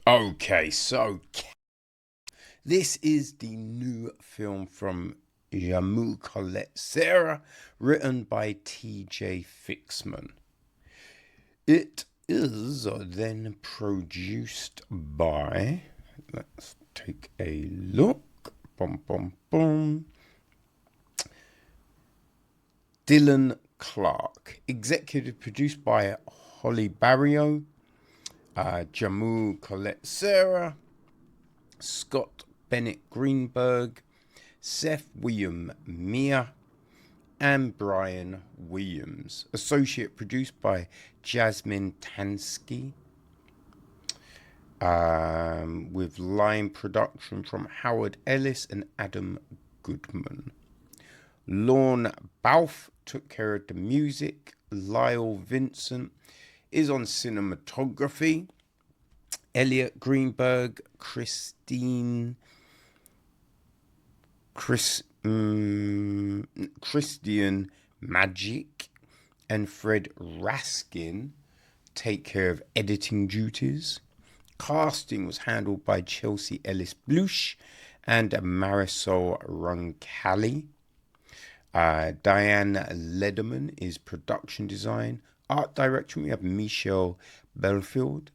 Okay, so this is the new film from Jaume Collet-Serra, written by T.J. Fixman. It is then produced by, let's take a look, boom, boom, boom, Dylan Clark. Executive produced by Holly Barrio, Jaume Collet-Serra, Scott Bennett Greenberg, Seth William Mia, and Brian Williams. Associate produced by Jasmine Tansky, with line production from Howard Ellis and Adam Goodman. Lorne Balfe took care of the music. Lyle Vincent is on cinematography. Elliot Greenberg, Christian Magic, and Fred Raskin take care of editing duties. Casting was handled by Chelsea Ellis Blush and Marisol Roncalli. Diane Lederman is production design. Art direction, we have Michelle Belfield,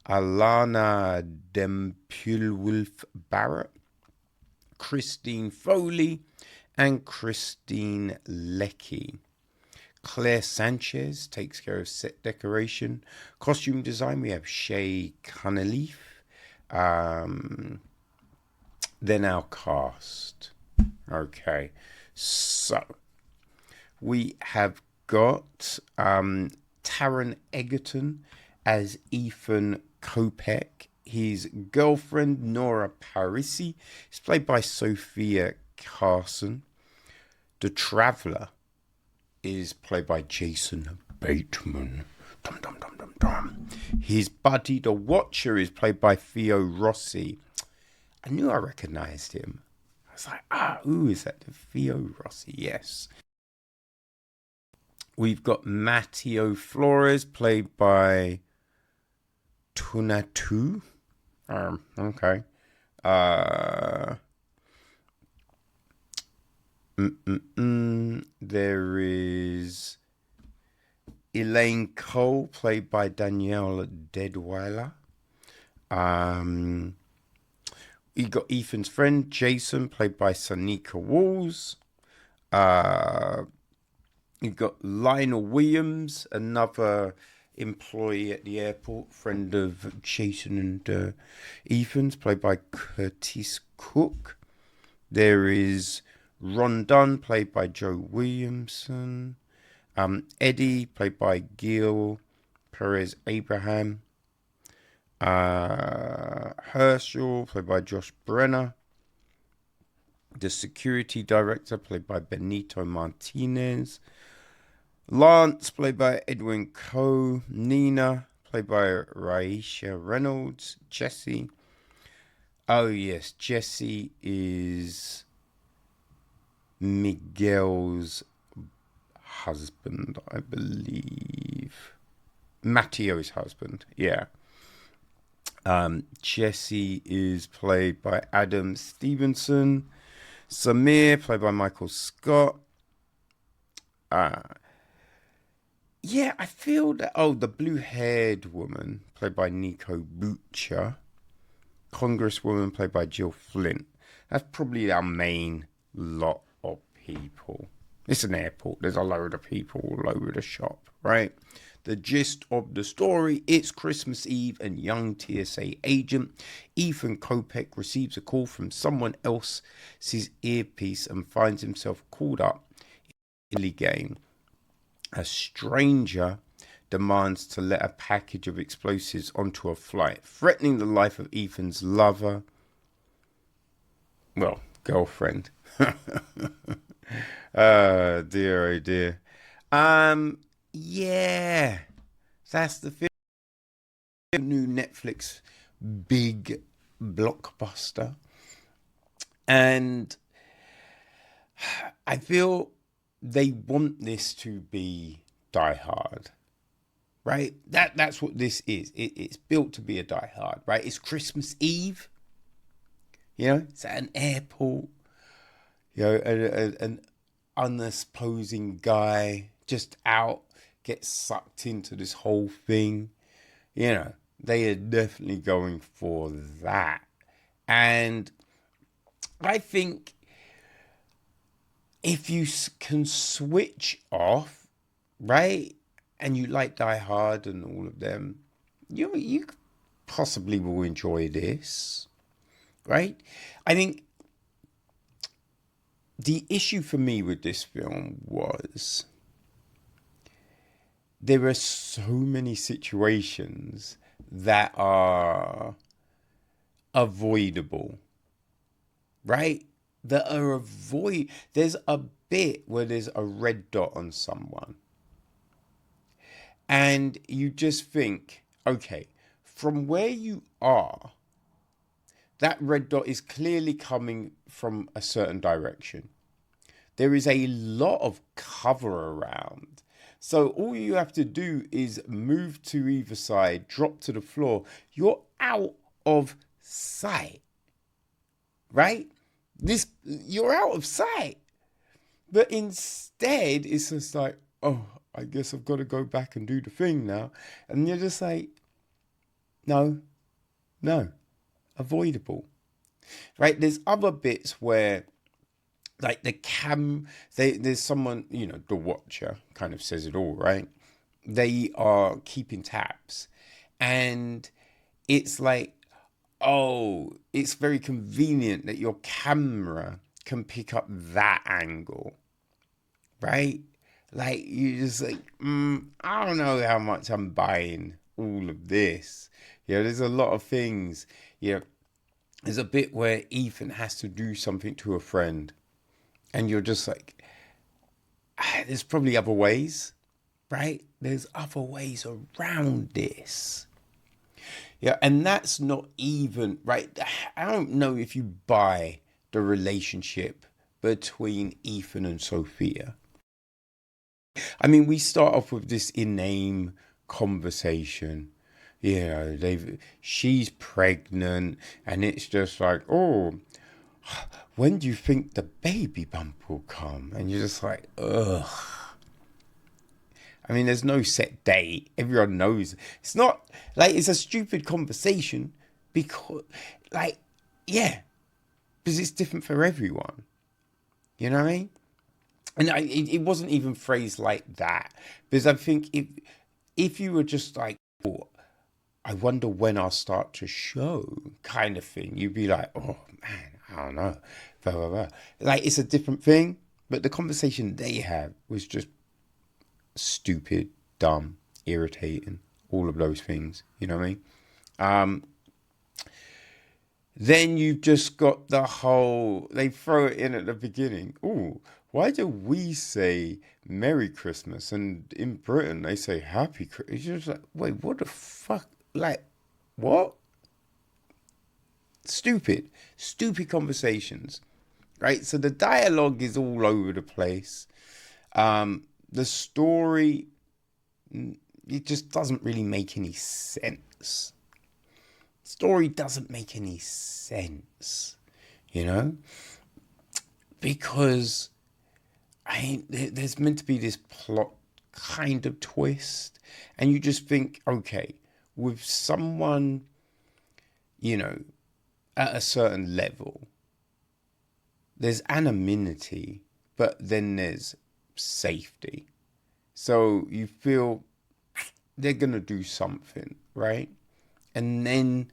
Alana Dempulwolf Barrett, Christine Foley, and Christine Leckie. Claire Sanchez takes care of set decoration. Costume design, we have Shay Cunliffe. Then our cast. Okay, so we have got Taron Egerton as Ethan Kopek. His girlfriend, Nora Parisi, is played by Sofia Carson. The Traveller is played by Jason Bateman. Dum, dum, dum, dum, dum. His buddy, the Watcher, is played by Theo Rossi. I knew I recognised him. I was like, is that the Theo Rossi? Yes. We've got Matteo Flores, played by Tunatu. Okay. There is Elaine Cole, played by Danielle Deadweiler. We got Ethan's friend, Jason, played by Sanika Walls. You've got Lionel Williams, another employee at the airport, friend of Jason and Ethan's, played by Curtis Cook. There is Ron Dunn, played by Joe Williamson. Eddie, played by Gil Perez Abraham. Herschel, played by Josh Brenner. The security director, played by Benito Martinez. Lance, played by Edwin Coe. Nina, played by Raisha Reynolds. Jesse. Oh, yes, Jesse is Miguel's husband, I believe. Matteo's husband, yeah. Jesse is played by Adam Stevenson. Samir, played by Michael Scott. Yeah, I feel that. Oh, the blue-haired woman, played by Nico Butcher. Congresswoman, played by Jill Flint. That's probably our main lot of people. It's an airport. There's a load of people all over the shop, right? The gist of the story, it's Christmas Eve and young TSA agent Ethan Kopek receives a call from someone else's earpiece and finds himself called up in a game. A stranger demands to let a package of explosives onto a flight, threatening the life of Ethan's lover. Well, girlfriend. Oh dear, oh dear. Yeah, that's the film. New Netflix big blockbuster, and I feel they want this to be Die Hard. right? That's what this is. It's built to be a Die Hard, right? It's Christmas Eve, it's at an airport, an unsupposing guy just out gets sucked into this whole thing. They are definitely going for that. And I think if you can switch off, right, and you like Die Hard and all of them, you possibly will enjoy this, right? I think the issue for me with this film was there are so many situations that are avoidable, right? There's a bit where there's a red dot on someone. And you just think, okay, from where you are, that red dot is clearly coming from a certain direction. There is a lot of cover around. So all you have to do is move to either side, drop to the floor. You're out of sight, right? You're out of sight. But instead, it's just like, oh, I guess I've got to go back and do the thing now. And you're just like, no, avoidable, right? There's other bits where, like there's someone, the watcher kind of says it all, right? They are keeping tabs. And it's like, oh, it's very convenient that your camera can pick up that angle, right? Like, you just like, I don't know how much I'm buying all of this. There's a lot of things. There's a bit where Ethan has to do something to a friend. And you're just like, there's probably other ways, right? There's other ways around this. And that's not even, right? I don't know if you buy the relationship between Ethan and Sofia. I mean, we start off with this inane conversation. She's pregnant, and it's just like, oh, when do you think the baby bump will come? And you're just like, ugh. I mean, there's no set date. Everyone knows. It's not like it's a stupid conversation because, because it's different for everyone. You know what I mean? And it wasn't even phrased like that. Because I think if you were just like, oh, I wonder when I'll start to show kind of thing, you'd be like, oh, man, I don't know. Blah, blah, blah. Like, it's a different thing. But the conversation they have was just stupid, dumb, irritating, all of those things. You know what I mean? Then you've just got the whole, they throw it in at the beginning. Ooh, why do we say Merry Christmas? And in Britain, they say Happy Christmas. It's just like, wait, what the fuck? Like, what? Stupid conversations, right? So the dialogue is all over the place. The story, it just doesn't really make any sense. Story doesn't make any sense, because there's meant to be this plot kind of twist, and you just think, okay, with someone, at a certain level, there's anonymity, but then there's safety. So you feel they're going to do something, right? And then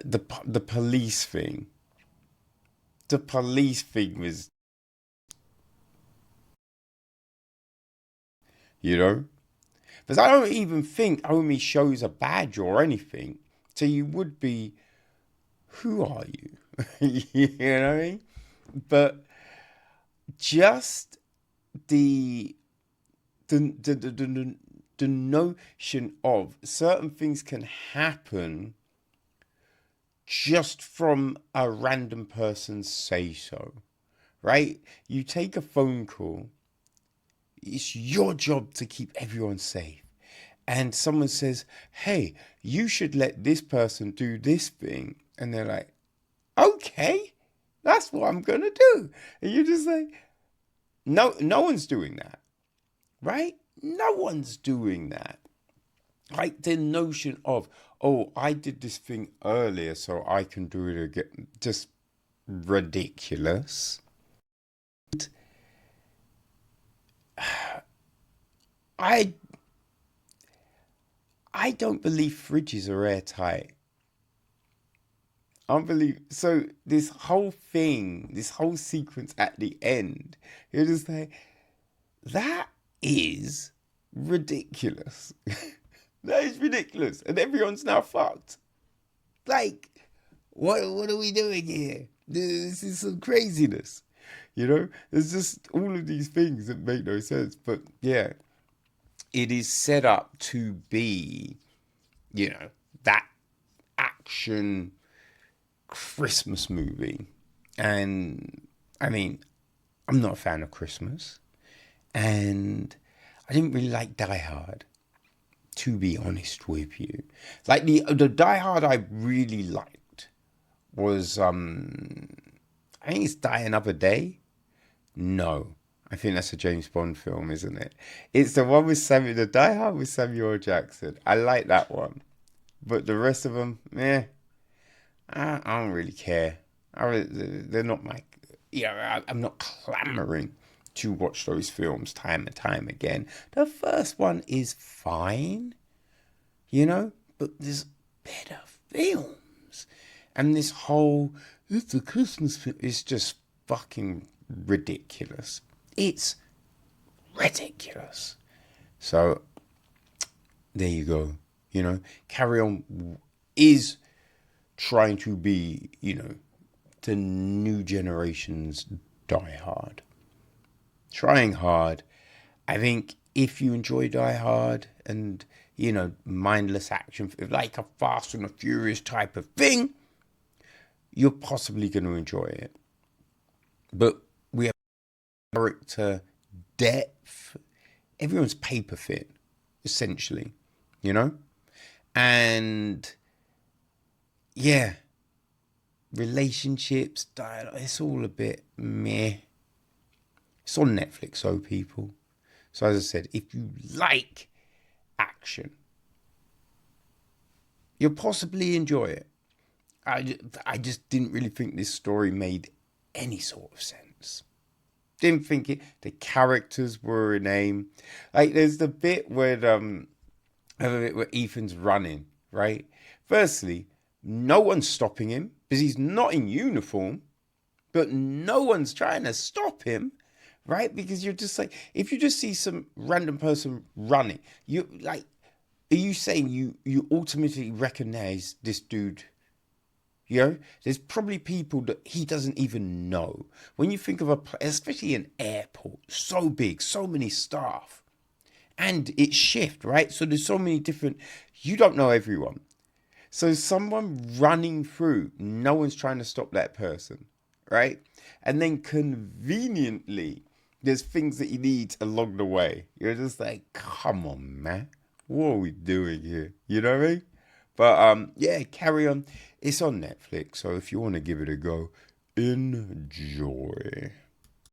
the police thing. The police thing was, because I don't even think Omi shows a badge or anything. So you would be, who are you? You know what I mean? But just the notion of certain things can happen just from a random person's say so, right? You take a phone call, it's your job to keep everyone safe. And someone says, hey, you should let this person do this thing. And they're like, okay, that's what I'm going to do. And you're just like, no one's doing that, right? No one's doing that. Like the notion of, oh, I did this thing earlier, so I can do it again. Just ridiculous. I I don't believe fridges are airtight. I don't believe so. This whole thing, this whole sequence at the end, you're just like, that is ridiculous. That is ridiculous, and everyone's now fucked. Like, what are we doing here? This is some craziness. You know, there's just all of these things that make no sense. But yeah, it is set up to be, you know, that action Christmas movie. And I mean, I'm not a fan of Christmas. And I didn't really like Die Hard, to be honest with you. Like the Die Hard I really liked was I think it's Die Another Day. No, I think that's a James Bond film, isn't it? It's the one with the Die Hard with Samuel L. Jackson. I like that one, but the rest of them, I don't really care. They're not my, I'm not clamoring to watch those films time and time again. The first one is fine, but there's better films, and this whole it's a Christmas film is just fucking ridiculous. It's ridiculous. So there you go. Carry On is trying to be, the new generation's Die Hard. Trying hard. I think if you enjoy Die Hard and, mindless action, like a Fast and the Furious type of thing, you're possibly going to enjoy it. But we have character depth. Everyone's paper fit, essentially, And yeah, relationships, dialogue, it's all a bit meh. It's on Netflix, so people. So as I said, if you like action, you'll possibly enjoy it. I just didn't really think this story made any sort of sense. Didn't think it. The characters were inane. Like there's the bit where Ethan's running, right? Firstly, no one's stopping him because he's not in uniform, but no one's trying to stop him, right? Because you're just like, if you just see some random person running, you like, are you saying you ultimately recognize this dude? There's probably people that he doesn't even know. When you think of especially an airport, so big, so many staff, and it's shift, right? So there's so many different, you don't know everyone. So someone running through, no one's trying to stop that person, right? And then conveniently, there's things that you need along the way. You're just like, come on, man. What are we doing here? You know what I mean? But yeah, Carry On. It's on Netflix, so if you want to give it a go, enjoy.